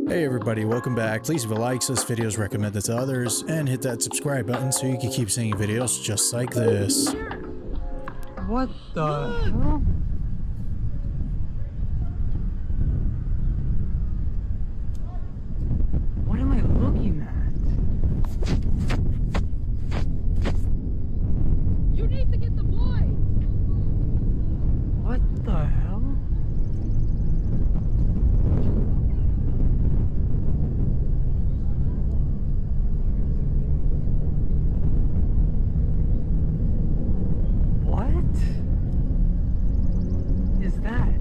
Hey everybody, welcome back. Please leave a like so this video is recommended to others, and hit that subscribe button so you can keep seeing videos just like this. What the hell? What am I looking at? You need to get the boy! What the hell? What is that?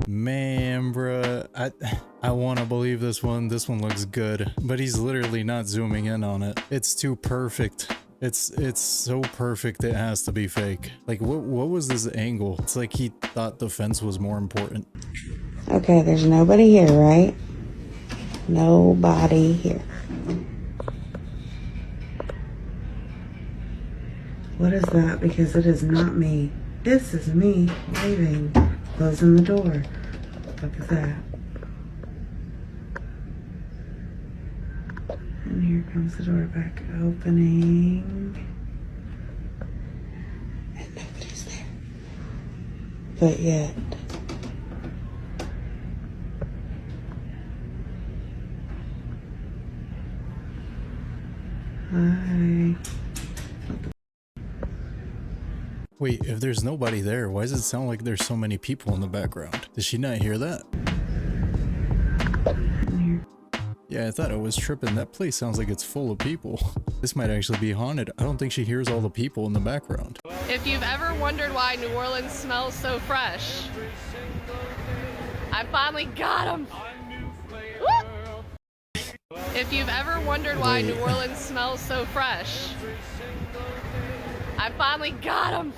Man, bruh, I want to believe this one looks good, but he's literally not zooming in on it. It's too perfect. It's so perfect it has to be fake. Like, what was this angle? It's like he thought the fence was more important. Okay, there's nobody here, right? Nobody here. What is that? Because it is not me. This is me leaving, closing the door. What the fuck is that? And here comes the door back opening. And nobody's there. But yet. Hi. Wait, if there's nobody there, why does it sound like there's so many people in the background? Did she not hear that? Yeah, I thought I was tripping. That place sounds like it's full of people. This might actually be haunted. I don't think she hears all the people in the background. If you've ever wondered why New Orleans smells so fresh, I finally got him! If you've ever wondered why New Orleans smells so fresh, I finally got him!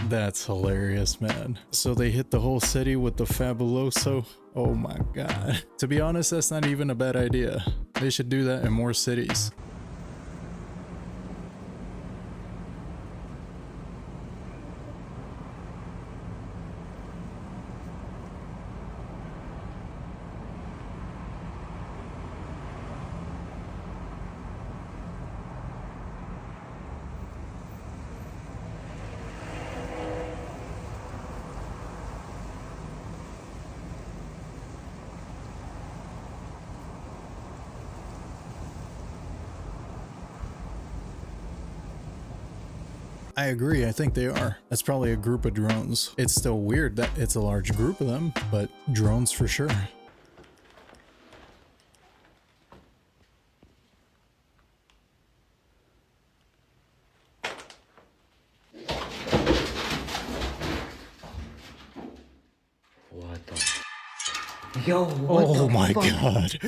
That's hilarious, man. So they hit the whole city with the Fabuloso? Oh my god. To be honest, that's not even a bad idea. They should do that in more cities. I agree, I think they are. That's probably a group of drones. It's still weird that it's a large group of them, but drones for sure. What the? Yo, what Oh the my fuck? god.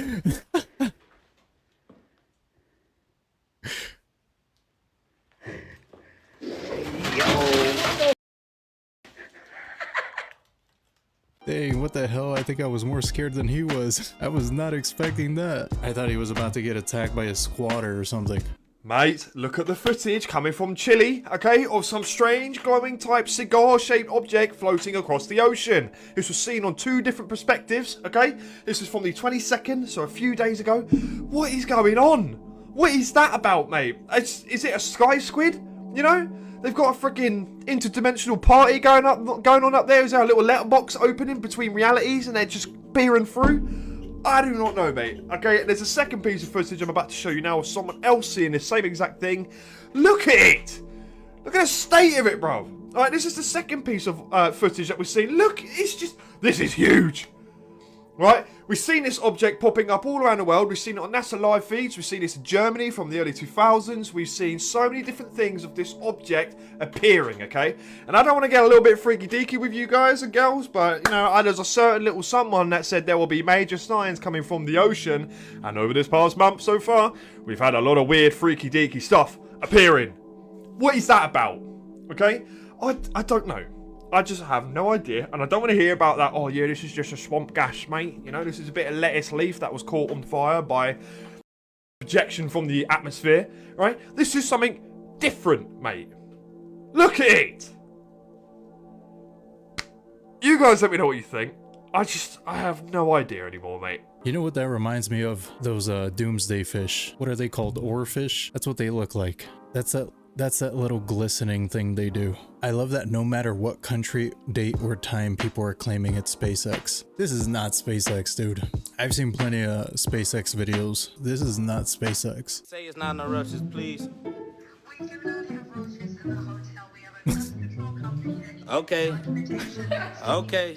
Dang, what the hell? I think I was more scared than he was. I was not expecting that. I thought he was about to get attacked by a squatter or something. Mate, look at the footage coming from Chile, okay, of some strange glowing type cigar-shaped object floating across the ocean. This was seen on two different perspectives, okay? This is from the 22nd, so a few days ago. What is going on? What is that about, mate? Is it a sky squid? You know? They've got a freaking interdimensional party going on up there. Is there a little letterbox opening between realities and they're just peering through? I do not know, mate. Okay, there's a second piece of footage I'm about to show you now of someone else seeing the same exact thing. Look at it! Look at the state of it, bro. Alright, this is the second piece of footage that we've seen. Look, it's just... This is huge. Right? We've seen this object popping up all around the world. We've seen it on NASA live feeds. We've seen this in Germany from the early 2000s. We've seen so many different things of this object appearing, okay? And I don't want to get a little bit freaky deaky with you guys and girls, but, you know, there's a certain little someone that said there will be major signs coming from the ocean. And over this past month so far, we've had a lot of weird freaky deaky stuff appearing. What is that about? Okay? I don't know. I just have no idea, and I don't want to hear about that, oh yeah, this is just a swamp gas, mate. You know, this is a bit of lettuce leaf that was caught on fire by projection from the atmosphere, right? This is something different, mate. Look at it! You guys let me know what you think. I have no idea anymore, mate. You know what that reminds me of? Those doomsday fish. What are they called? Oarfish? That's what they look like. That's that little glistening thing they do. I love that no matter what country, date, or time, people are claiming it's SpaceX. This is not SpaceX, dude. I've seen plenty of SpaceX videos. This is not SpaceX. Say it's not no roaches, please. We do not have roaches in the hotel. We have a pest control company that Okay. Okay.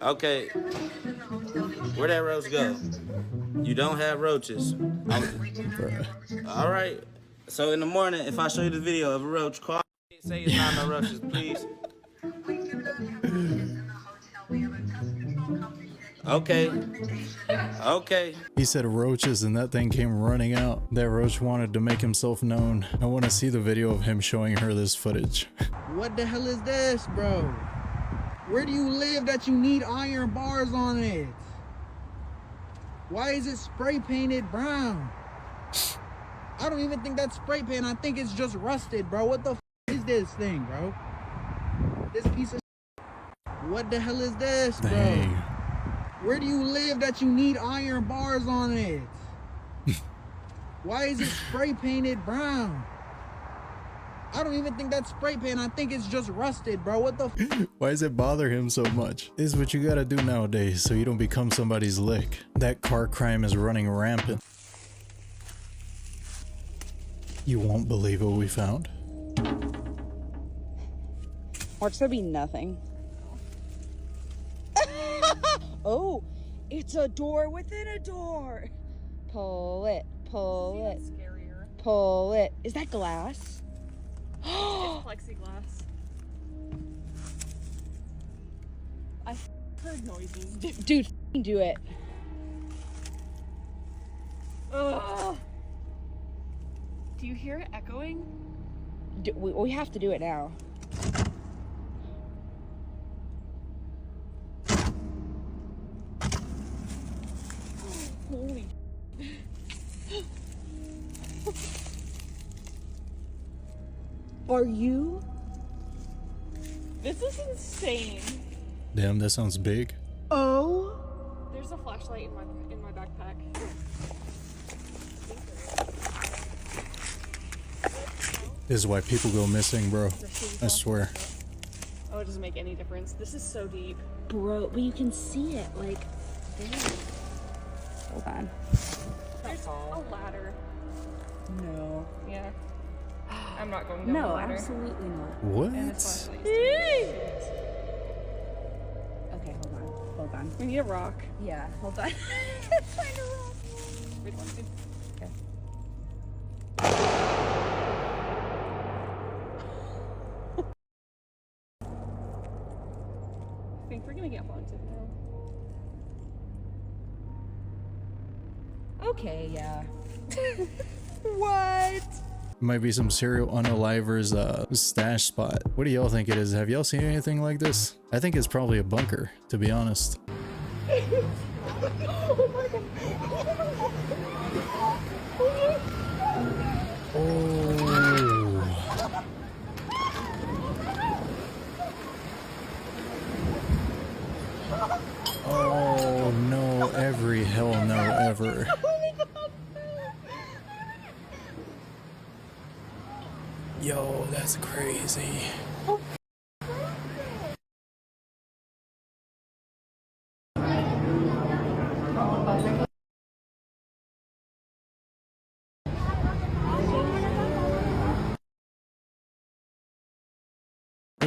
Okay. in the hotel. Where that roach go? You don't have roaches. We do not have roaches. All right. So in the morning, if I show you the video of a roach, call. Say it's not no roaches, please. We do not have roaches in the hotel. We have a pest control company that Okay. Okay. He said roaches and that thing came running out. That roach wanted to make himself known. I want to see the video of him showing her this footage. What the hell is this, bro? Where do you live that you need iron bars on it? Why is it spray painted brown? I don't even think that's spray paint. I think it's just rusted, bro. What the f is this thing, bro? This piece of what the hell is this, bro? Dang. Where do you live that you need iron bars on it? Why is it spray painted brown? I don't even think that's spray paint. I think it's just rusted, bro. What the f? Why does it bother him so much? This is what you gotta do nowadays so you don't become somebody's lick. That car crime is running rampant. You won't believe what we found. Mark's gonna be nothing. Oh, it's a door within a door. Pull it, pull it, Scarier. pull it. Is that glass? It's plexiglass. I heard noises. Dude, do it. Ugh. Do you hear it echoing? We have to do it now. Holy. Are you? This is insane. Damn, that sounds big. Oh? There's a flashlight in my backpack. This is why people go missing, bro. I swear. Oh, it doesn't make any difference. This is so deep. Bro, but you can see it, like, there. Hold on. There's a ladder. No. Yeah. I'm not going down the No, ladder. absolutely not. What? And this flashlight is Okay, hold on. Hold on. We need a rock. Yeah, hold on. Find a rock. Wait, one, two. Okay. I think we're gonna get haunted now. Okay, yeah. What? Might be some serial unaliver's stash spot. What do y'all think it is? Have y'all seen anything like this? I think it's probably a bunker, to be honest. Oh. Oh no, every hell no ever. Yo, that's crazy.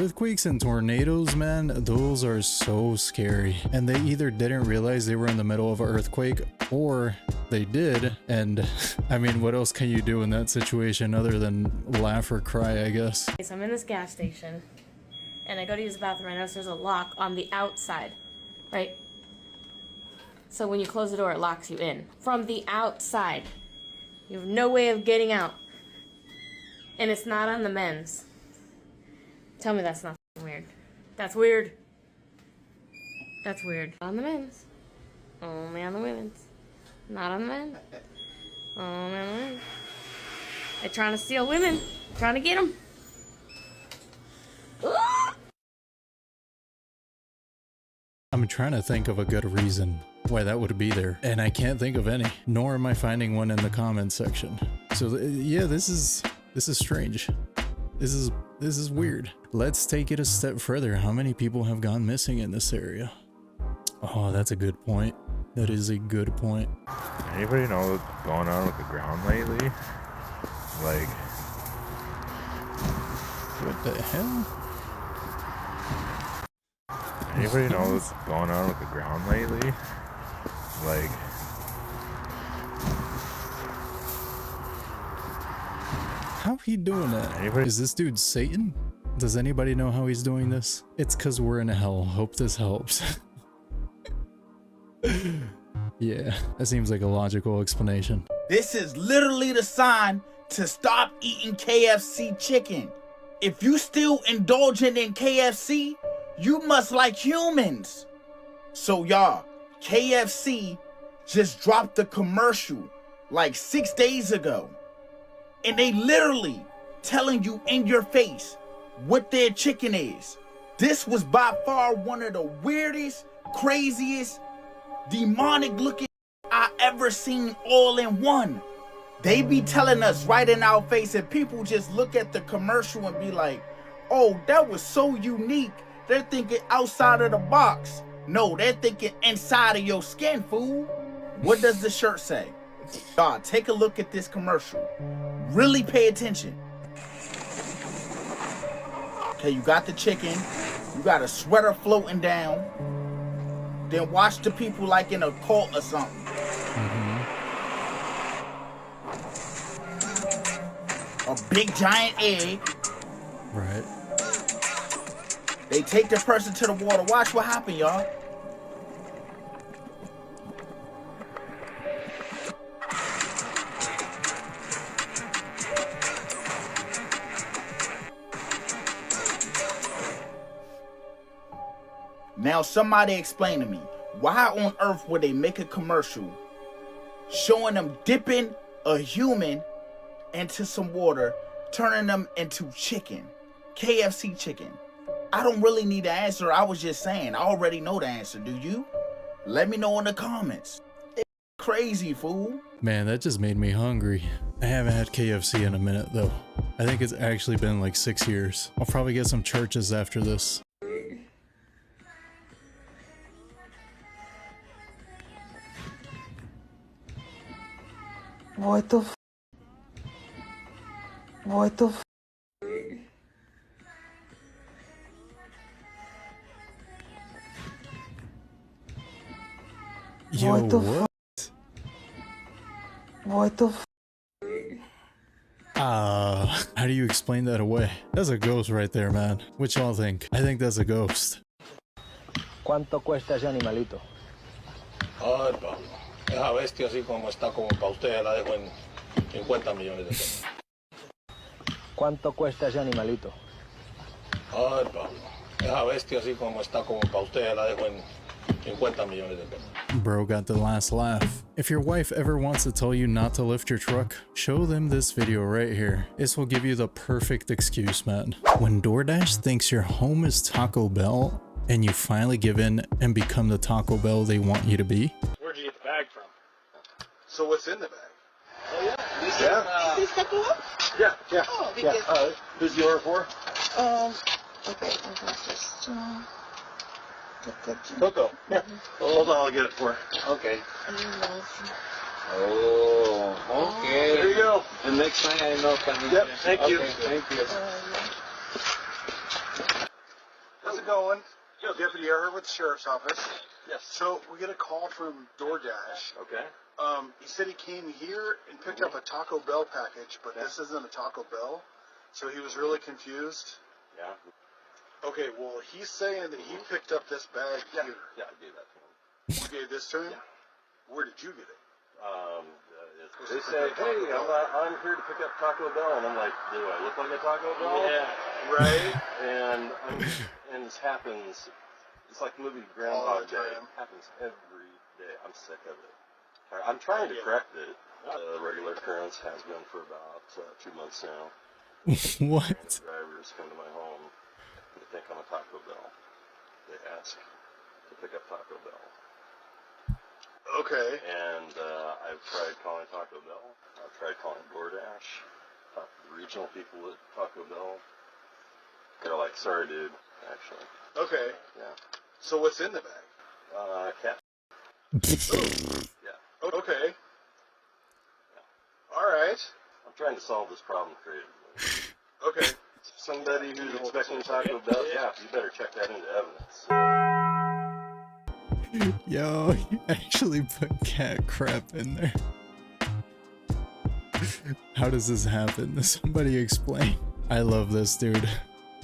Earthquakes and tornadoes, man, those are so scary. And they either didn't realize they were in the middle of an earthquake, or they did. And I mean, what else can you do in that situation other than laugh or cry, I guess? So I'm in this gas station, and I go to use the bathroom. I notice there's a lock on the outside, right? So when you close the door, it locks you in from the outside. You have no way of getting out. And it's not on the men's. Tell me that's not weird. That's weird. That's weird. On the men's. Only on the women's. Not on the men's. Only on the men's. They're trying to steal women. Trying to get them. I'm trying to think of a good reason why that would be there, and I can't think of any, nor am I finding one in the comments section. So yeah, this is strange. This is weird. Let's take it a step further. How many people have gone missing in this area? Oh, that's a good point. That is a good point. Anybody know what's going on with the ground lately? Like, what the hell? Anybody know what's going on with the ground lately? Like, how he doing that? Is this dude Satan? Does anybody know how he's doing this? It's cause we're in hell. Hope this helps. Yeah, that seems like a logical explanation. This is literally the sign to stop eating KFC chicken. If you still indulging in KFC, you must like humans. So y'all, KFC just dropped the commercial like 6 days ago. And they literally telling you in your face what their chicken is. This was by far one of the weirdest, craziest, demonic looking I ever seen all in one. They be telling us right in our face, and people just look at the commercial and be like, oh, that was so unique. They're thinking outside of the box. No, they're thinking inside of your skin, fool. What does the shirt say? God, take a look at this commercial. Really pay attention. Okay, you got the chicken. You got a sweater floating down. Then watch the people like in a cult or something. A big giant egg. Right. They take the person to the water. Watch what happened, y'all. Now somebody explain to me, why on earth would they make a commercial showing them dipping a human into some water, turning them into chicken, KFC chicken? I don't really need the answer. I was just saying, I already know the answer. Do you? Let me know in the comments. It's crazy, fool. Man, that just made me hungry. I haven't had KFC in a minute though. I think it's actually been like 6 years. I'll probably get some churches after this. What the f? What the f? Yo, what the f? What the f? How do you explain that away? That's a ghost right there, man. What y'all think? I think that's a ghost. ¿Cuánto cuesta ese animalito? Ay, Pablo, esa bestia así como está como para usted la dejo en 50 millones de pesos. ¿Cuánto cuesta ese animalito? Ay, Pablo, esa bestia así como está como para usted la dejo en 50 millones de pesos. Bro got the last laugh. If your wife ever wants to tell you not to lift your truck, show them this video right here. This will give you the perfect excuse, man. When DoorDash thinks your home is Taco Bell and you finally give in and become the Taco Bell they want you to be. Where'd you get the bag from? So what's in the bag? Oh yeah. Is this Taco? Yeah. Oh, because... Who's the order for? Okay, just... Coco. Yeah. Hold on, I'll get it for her. Okay. Oh, okay. There you go. And next time I know. Yep, thank you. Thank you. going? Deputy Earhart with the Sheriff's Office. Yes. So we get a call from DoorDash. Okay. He said he came here and picked up a Taco Bell package, but this isn't a Taco Bell. So he was really confused. Yeah. Okay, well, he's saying that he picked up this bag here. Yeah, I gave that to him. You gave this to him? Yeah. Where did you get it? They say, hey, I'm here to pick up Taco Bell, and I'm like, do I look like a Taco Bell? Yeah. Right? and this happens, it's like the movie Groundhog Day. It happens every day. I'm sick of it. I'm trying to correct it. A regular occurrence has been for about 2 months now. What? Drivers come to my home. They think I'm a Taco Bell. They ask to pick up Taco Bell. Okay. And I've tried calling Taco Bell. I've tried calling DoorDash. Talked to the regional people at Taco Bell. They're like, sorry, dude, actually. Okay. Yeah. So what's in the bag? Cat. Yeah. Okay. Yeah. All right. I'm trying to solve this problem creatively. Okay. Somebody who's expecting Taco Bell, yeah, you better check that into evidence. Yo, you actually put cat crap in there. How does this happen? Somebody explain. I love this, dude.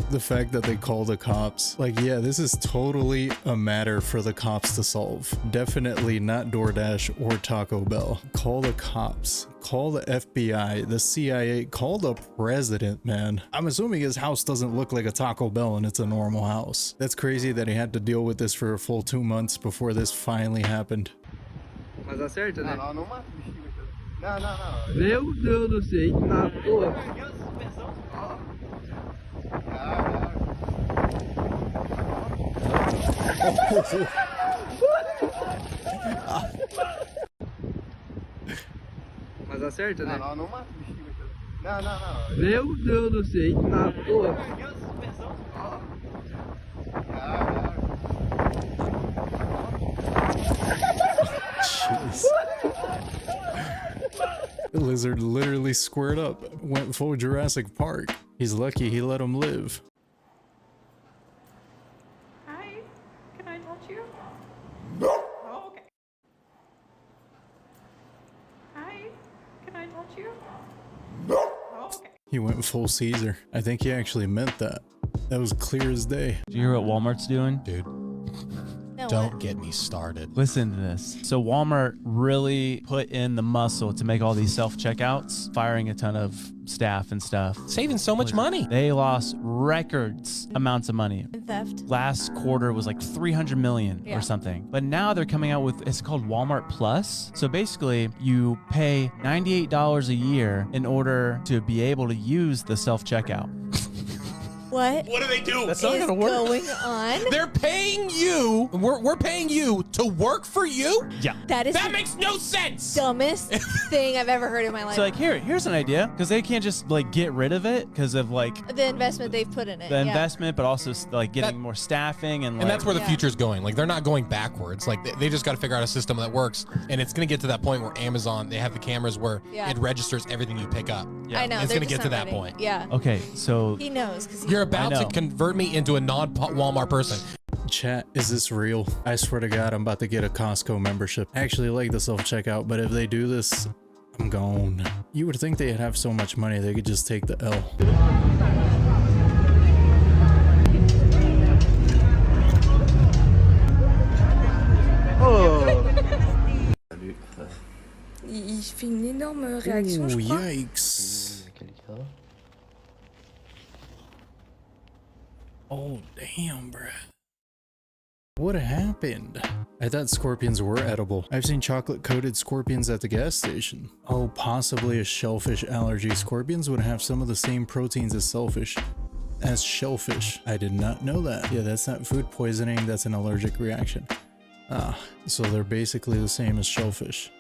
The fact that they call the cops. Like, yeah, this is totally a matter for the cops to solve. Definitely not DoorDash or Taco Bell. Call the cops. Call the FBI, the CIA, call the president, man. I'm assuming his house doesn't look like a Taco Bell and it's a normal house. That's crazy that he had to deal with this for a full 2 months before this finally happened. Mas acerta, né? Não mata o bichinho. Não. Meu Deus do céu, que matou. Mas acerta, né? Não mata o bichinho. Não. Meu Deus do céu, que matou. Jeez. The lizard literally squared up, went full Jurassic Park. He's lucky he let him live. Hi, can I touch you? Oh, okay. Hi, can I touch you? Oh, okay. He went full Caesar. I think he actually meant that. That was clear as day. Do you hear what Walmart's doing? Dude. No, Don't get me started. Listen to this. So Walmart really put in the muscle to make all these self-checkouts, firing a ton of staff and stuff. Saving so much money. They lost records amounts of money. Theft. Last quarter was like 300 million Yeah. or something. But now they're coming out with, it's called Walmart Plus. So basically you pay $98 a year in order to be able to use the self-checkout. What? What do they do? That's not gonna work. Going on? They're paying you. We're paying you to work for you? Yeah. That makes no sense. Dumbest thing I've ever heard in my life. So like here's an idea, because they can't just like get rid of it because of like the investment they've put in it. the investment, but also like getting more staffing and like, that's where the future's going. Like they're not going backwards. Like they just got to figure out a system that works, and it's gonna get to that point where Amazon, they have the cameras where it registers everything you pick up. I know. It's they're gonna just get to not that ready. point. Yeah. Okay, so He knows because You're about to convert me into a non-Walmart person. Chat, is this real? I swear to God, I'm about to get a Costco membership. I actually like the self-checkout, but if they do this, I'm gone. You would think they'd have so much money they could just take the L. Il fait une énorme réaction, je crois. Yikes. Oh, damn, bruh. What happened? I thought scorpions were edible. I've seen chocolate-coated scorpions at the gas station. Oh, possibly a shellfish allergy. Scorpions would have some of the same proteins as shellfish. I did not know that. Yeah, that's not food poisoning, that's an allergic reaction. Ah, so they're basically the same as shellfish.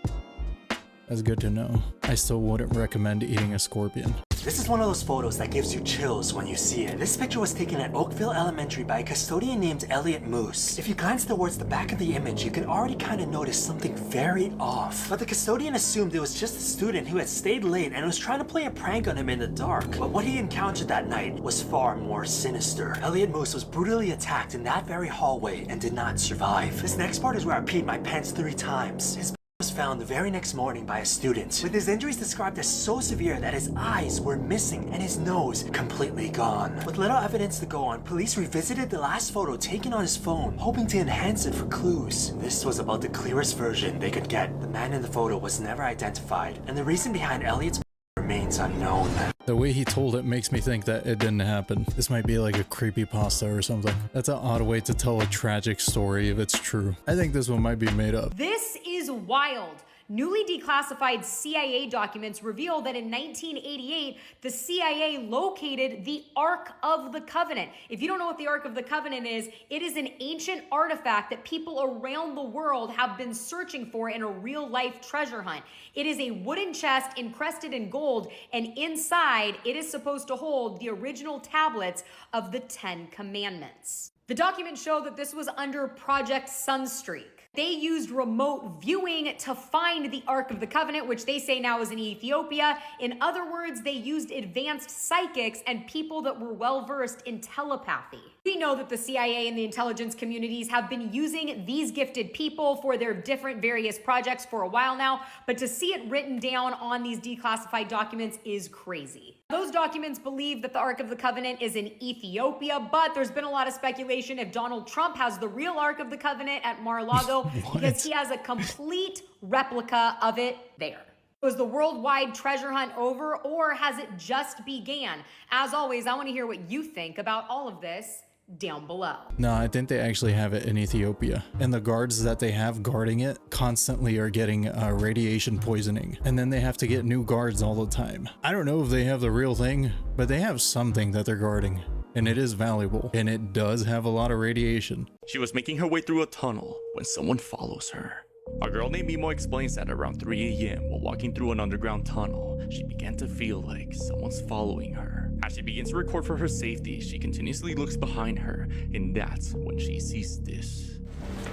That's good to know. I still wouldn't recommend eating a scorpion. This is one of those photos that gives you chills when you see it. This picture was taken at Oakville Elementary by a custodian named Elliot Moose. If you glance towards the back of the image, you can already kind of notice something very off. But the custodian assumed it was just a student who had stayed late and was trying to play a prank on him in the dark. But what he encountered that night was far more sinister. Elliot Moose was brutally attacked in that very hallway and did not survive. This next part is where I peed my pants 3 times. His was found the very next morning by a student, with his injuries described as so severe that his eyes were missing and his nose completely gone. With little evidence to go on, police revisited the last photo taken on his phone, hoping to enhance it for clues. This was about the clearest version they could get. The man in the photo was never identified, and the reason behind Elliot's remains unknown. The way he told it makes me think that it didn't happen. This might be like a creepypasta or something. That's an odd way to tell a tragic story if it's true. I think this one might be made up. This is wild. Newly declassified CIA documents reveal that in 1988, the CIA located the Ark of the Covenant. If you don't know what the Ark of the Covenant is, it is an ancient artifact that people around the world have been searching for in a real-life treasure hunt. It is a wooden chest encrusted in gold, and inside, it is supposed to hold the original tablets of the 10 Commandments. The documents show that this was under Project Sunstreak. They used remote viewing to find the Ark of the Covenant, which they say now is in Ethiopia. In other words, they used advanced psychics and people that were well-versed in telepathy. We know that the CIA and the intelligence communities have been using these gifted people for their different various projects for a while now, but to see it written down on these declassified documents is crazy. Those documents believe that the Ark of the Covenant is in Ethiopia, but there's been a lot of speculation if Donald Trump has the real Ark of the Covenant at Mar-a-Lago because he has a complete replica of it there. Was the worldwide treasure hunt over, or has it just began? As always, I want to hear what you think about all of this down below. No, I think they actually have it in Ethiopia. And the guards that they have guarding it constantly are getting radiation poisoning. And then they have to get new guards all the time. I don't know if they have the real thing, but they have something that they're guarding. And it is valuable. And it does have a lot of radiation. She was making her way through a tunnel when someone follows her. A girl named Mimo explains that around 3 a.m. while walking through an underground tunnel, she began to feel like someone's following her. As she begins to record for her safety, she continuously looks behind her, and that's when she sees this.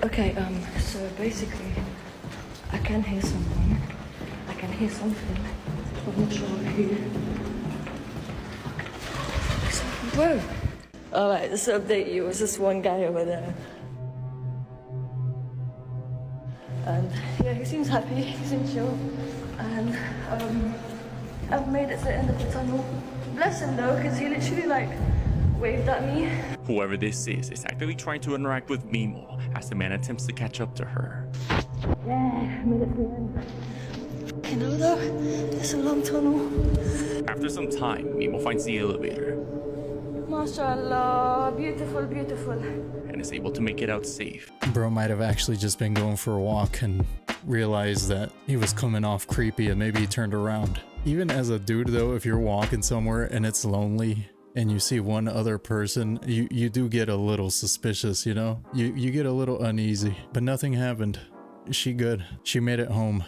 Okay, so basically, I can hear someone. I can hear something. I'm not sure who. Whoa! Alright, just to update you, it was this one guy over there. And yeah, he seems happy, he seems chill. And I've made it to the end of the tunnel. Bless him though, because he literally like waved at me. Whoever this is actively trying to interact with Mimo as the man attempts to catch up to her. Yeah, made it to the end. You know though, it's a long tunnel. After some time, Mimo finds the elevator. MashaAllah, beautiful, beautiful. And is able to make it out safe. Bro might have actually just been going for a walk and realized that he was coming off creepy and maybe he turned around. Even as a dude though, if you're walking somewhere and it's lonely and you see one other person, you do get a little suspicious, you know? You get a little uneasy, but nothing happened. She good. She made it home.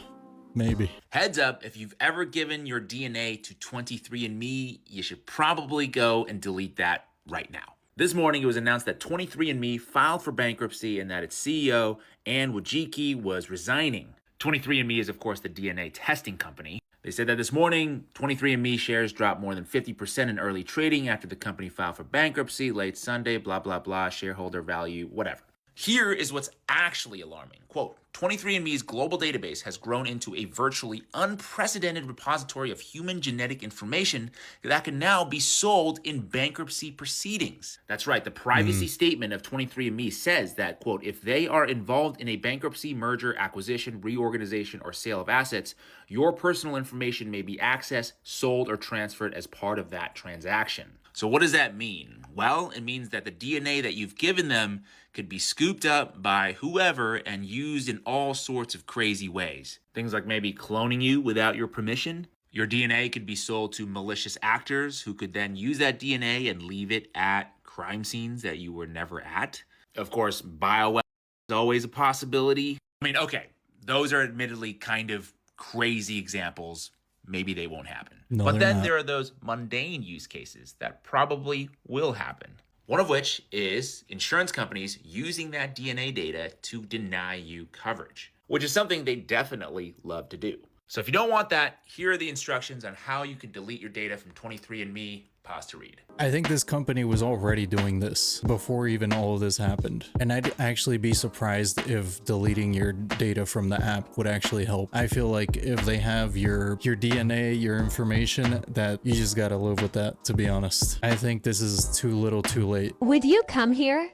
Maybe. Heads up, if you've ever given your DNA to 23andMe, you should probably go and delete that right now. This morning, it was announced that 23andMe filed for bankruptcy and that its CEO, Ann Wojcicki, was resigning. 23andMe is, of course, the DNA testing company. They said that this morning, 23andMe shares dropped more than 50% in early trading after the company filed for bankruptcy late Sunday, blah, blah, blah, shareholder value, whatever. Here is what's actually alarming. Quote, 23andMe's global database has grown into a virtually unprecedented repository of human genetic information that can now be sold in bankruptcy proceedings. That's right, the privacy statement of 23andMe says that, quote, if they are involved in a bankruptcy, merger, acquisition, reorganization, or sale of assets, your personal information may be accessed, sold, or transferred as part of that transaction. So what does that mean? Well, it means that the DNA that you've given them could be scooped up by whoever and used in all sorts of crazy ways. Things like maybe cloning you without your permission. Your DNA could be sold to malicious actors who could then use that DNA and leave it at crime scenes that you were never at. Of course, bioweapons is always a possibility. I mean, okay, those are admittedly kind of crazy examples. maybe they won't happen. No, but they're then not. there are those mundane use cases that probably will happen. One of which is insurance companies using that DNA data to deny you coverage, which is something they definitely love to do. So if you don't want that, here are the instructions on how you can delete your data from 23andMe. Pause to read. I think this company was already doing this before even all of this happened. And I'd actually be surprised if deleting your data from the app would actually help. I feel like if they have your DNA, your information, that you just gotta live with that, to be honest. I think this is too little too late. Would you come here?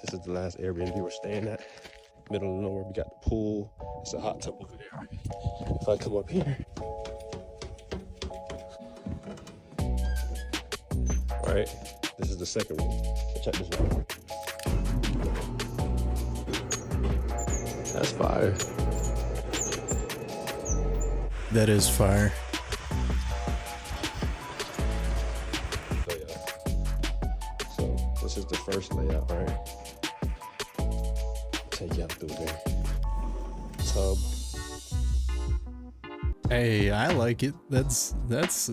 This is the last Airbnb we're staying at. Middle of nowhere, we got the pool. It's a hot tub over there. If I come up here, all right, this is the second room. Check this out. That's fire. That is fire. So this is the first layout, right? Take you up through there. Tub. Hey, I like it. That's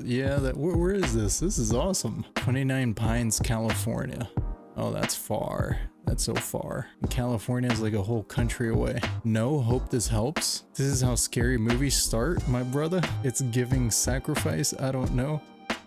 yeah, where is this? This is awesome. 29 Pines, California. Oh, that's far. That's so far. California is like a whole country away. No, hope this helps. This is how scary movies start, my brother. It's giving sacrifice. I don't know.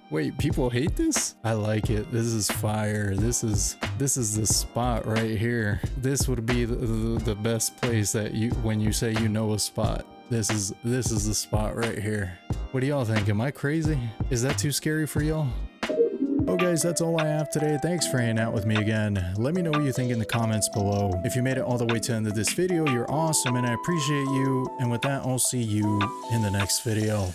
Wait, people hate this? I like it. This is fire. This is the spot right here. This would be the best place that when you say you know a spot. This is the spot right here. What do y'all think? Am I crazy? Is that too scary for y'all? Well guys, that's all I have today. Thanks for hanging out with me again. Let me know what you think in the comments below. If you made it all the way to the end of this video, you're awesome and I appreciate you. And with that, I'll see you in the next video.